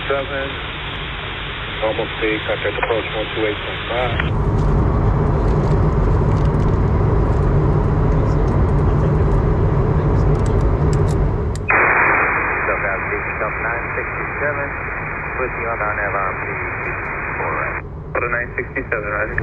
967, normal speed, contact approach 128.5. Stop 967, with you on FRP 4 right. Go to 967, Roger.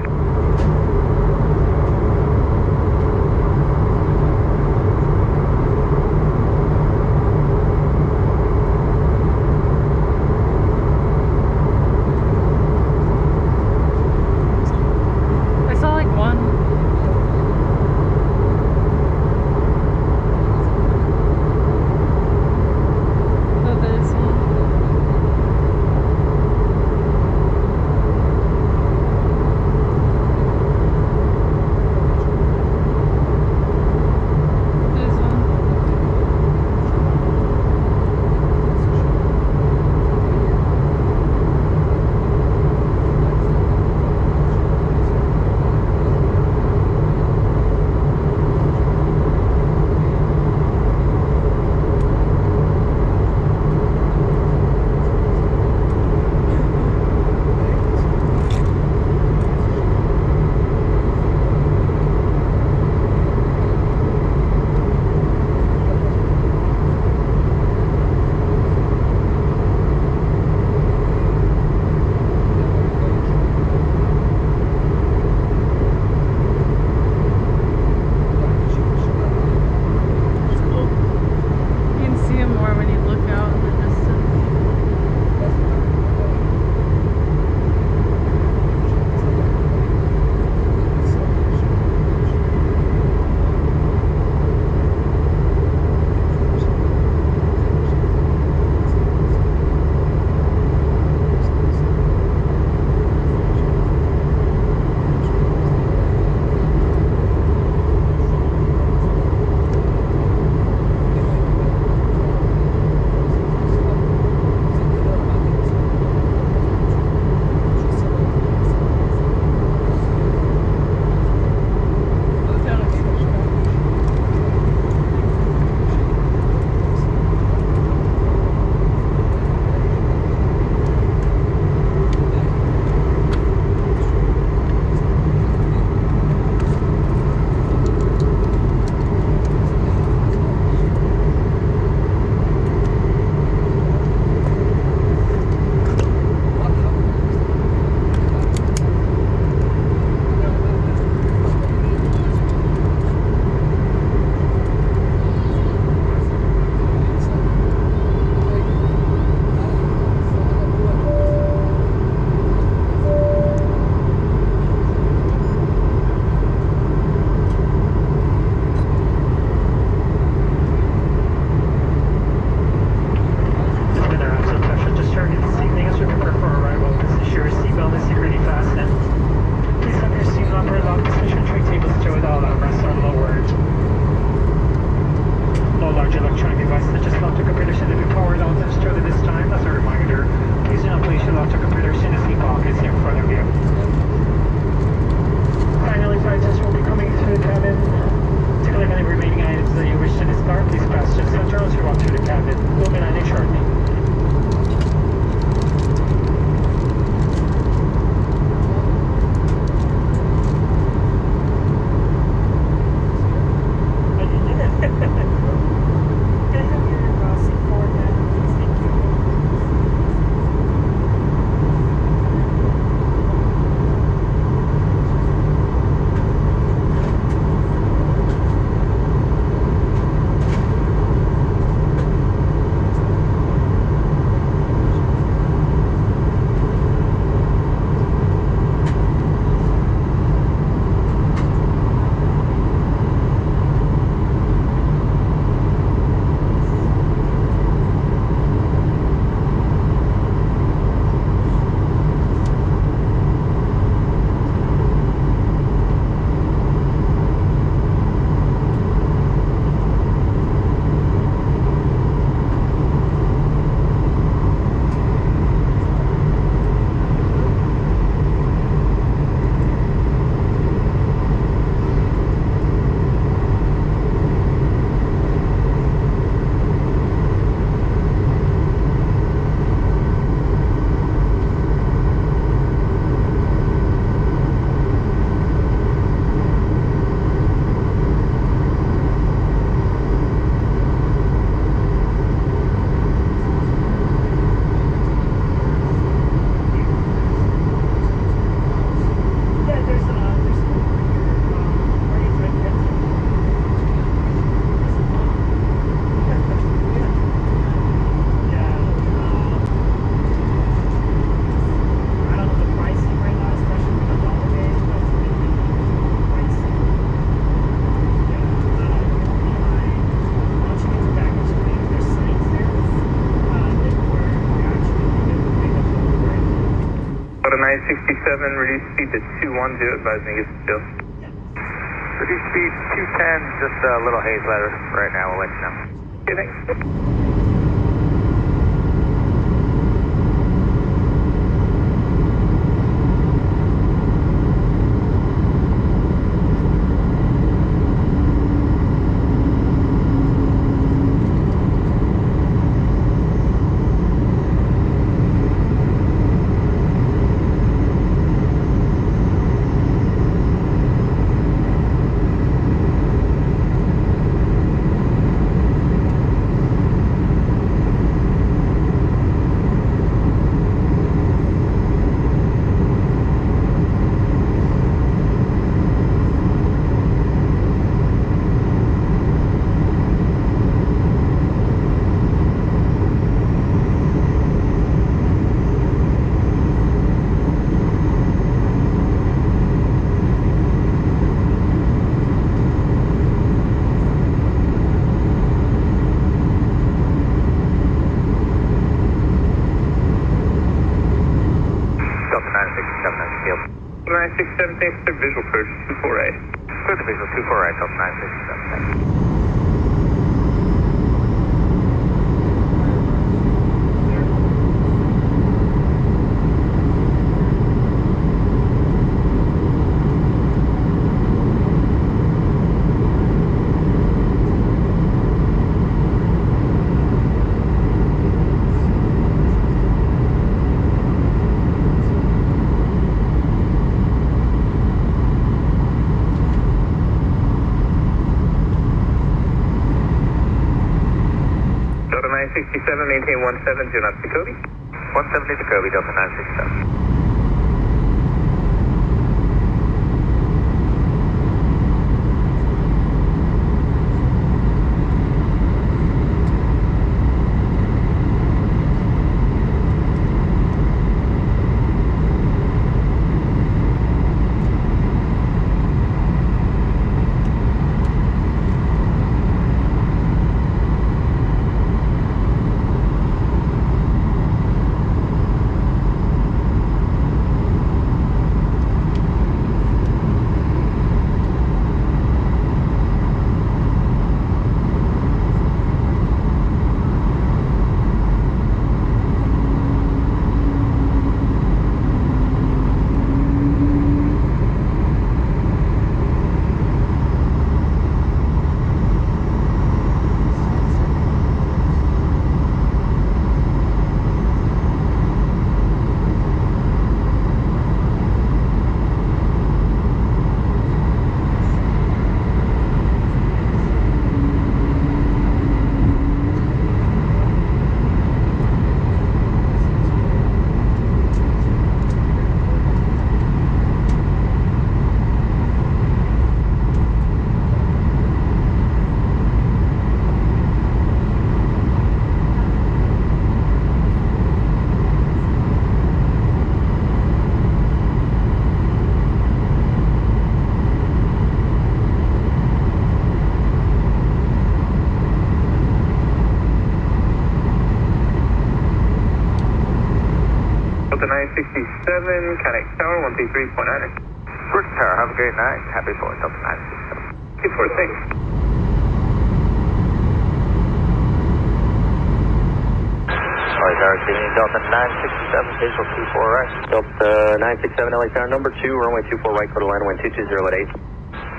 reduce speed to 210, advising it's still. Reduce speed 210, just a little haze letter right now, we'll let you know. Okay, thanks. Delta 967 on field. 967, thanks for visual first, 248. Clear the visual 248, Delta 967, thanks. Delta 967, maintain 17, do not Jacoby. 170 Jacoby, Delta 967. Delta 967, Connect Tower, 133.9. First Tower, have a great night. Happy for Delta 967. 246. Sorry, Tower, Delta 967, visual 24 right. Delta 967, LA Tower, number 2, runway 24 right, quarter line, wind 220 at 8.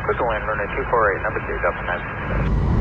Crystal Land, runway 248, number 2, Delta 967.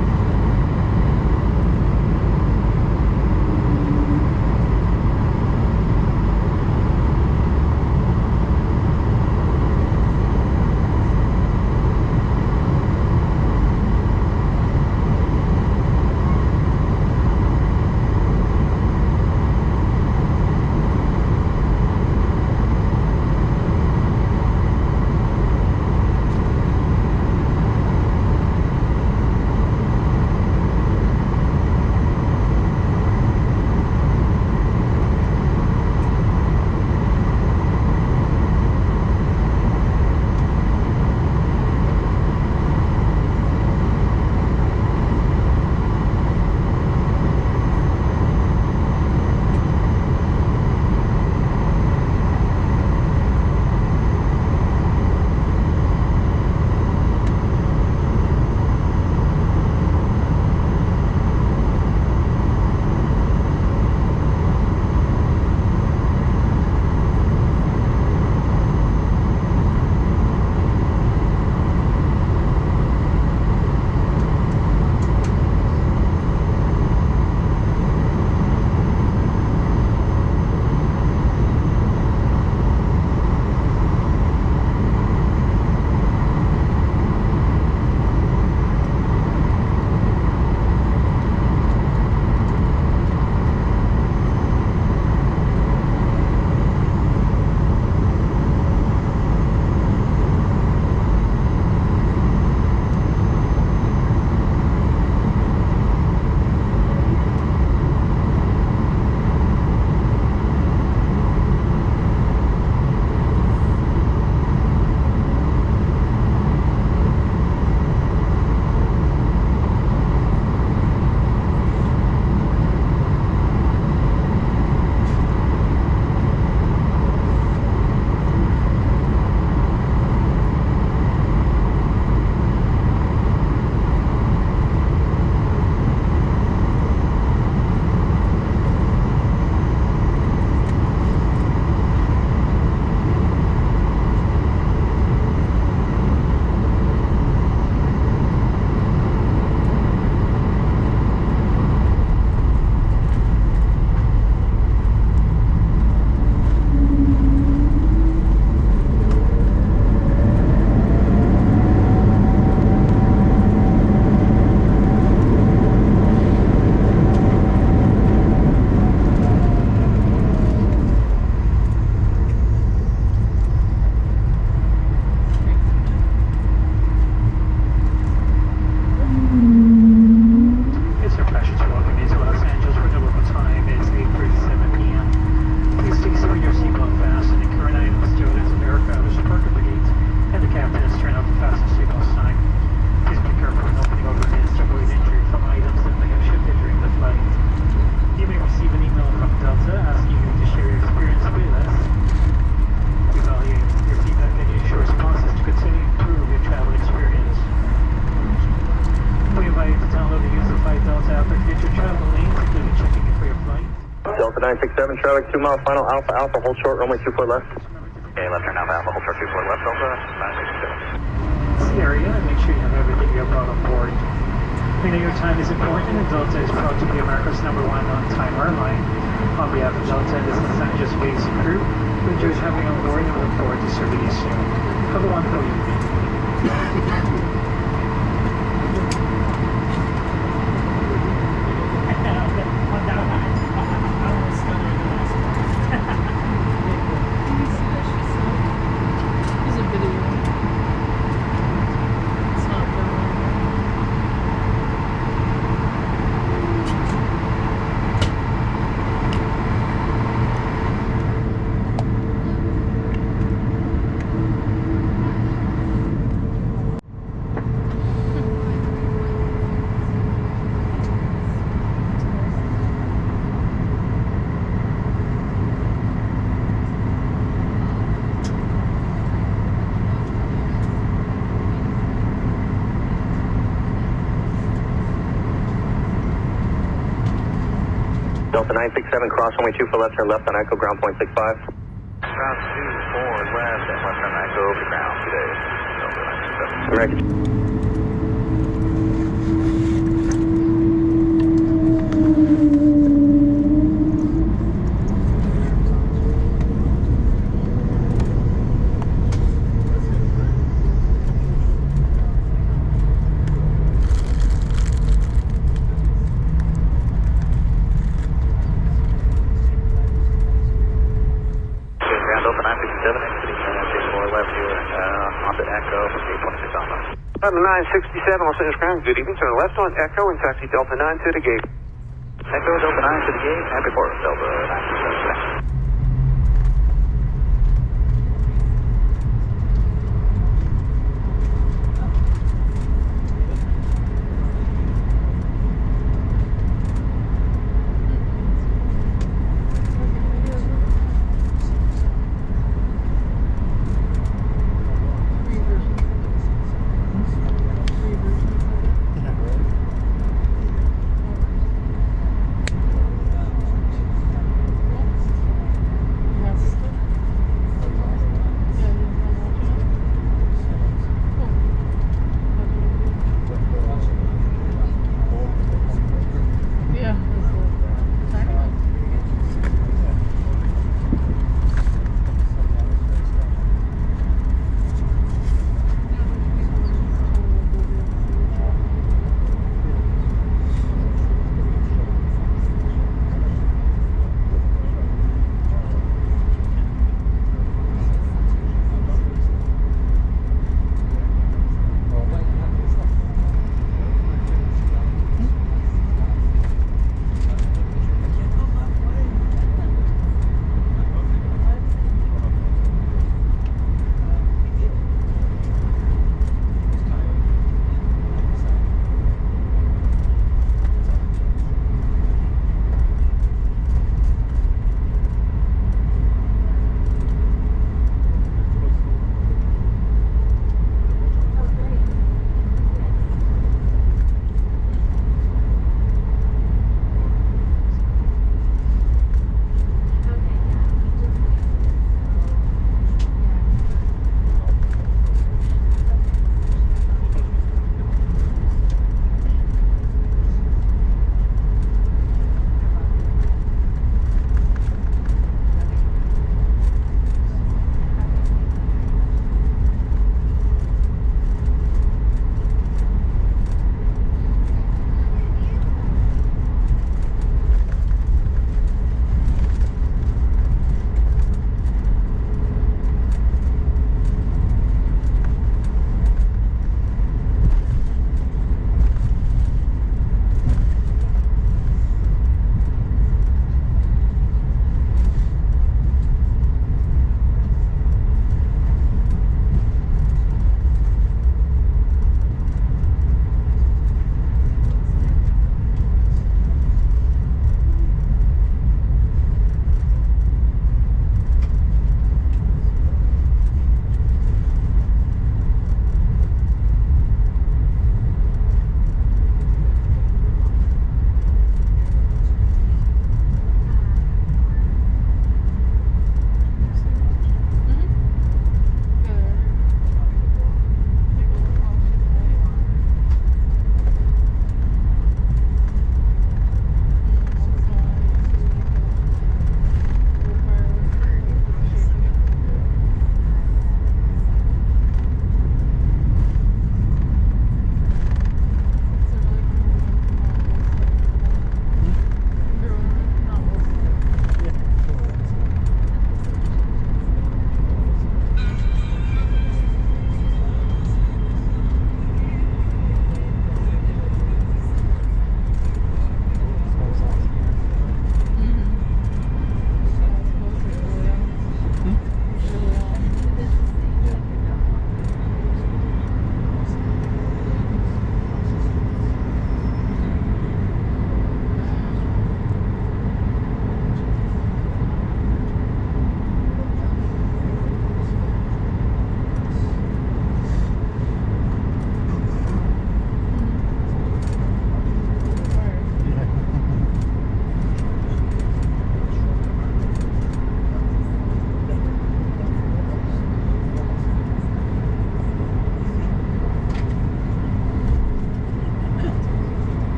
Delta 967, traffic 2 mile final, Alpha Alpha, hold short, runway 24 left. Okay, left turn Alpha Alpha, hold short 24 left, Delta 967. The area and make sure you have everything you have brought on board. We know your time is important, and Delta is proud to be America's #1 on-time airline. On behalf of Delta and the San Just Basic crew, we enjoy having you on board and we look forward to serving you soon. Have a wonderful evening. Delta 967, cross runway 24 left, turn left on Echo, ground point 65. Ground 24 left, and left turn Echo over ground today. Delta 967. American. Delta 967, exiting 24 left here, onto Echo, gate 26 Alpha. Delta 967, Los Angeles ground. Good evening. Turn left on Echo and taxi Delta 9 to the gate. Echo, Delta 9 to the gate, happy port, Delta 967.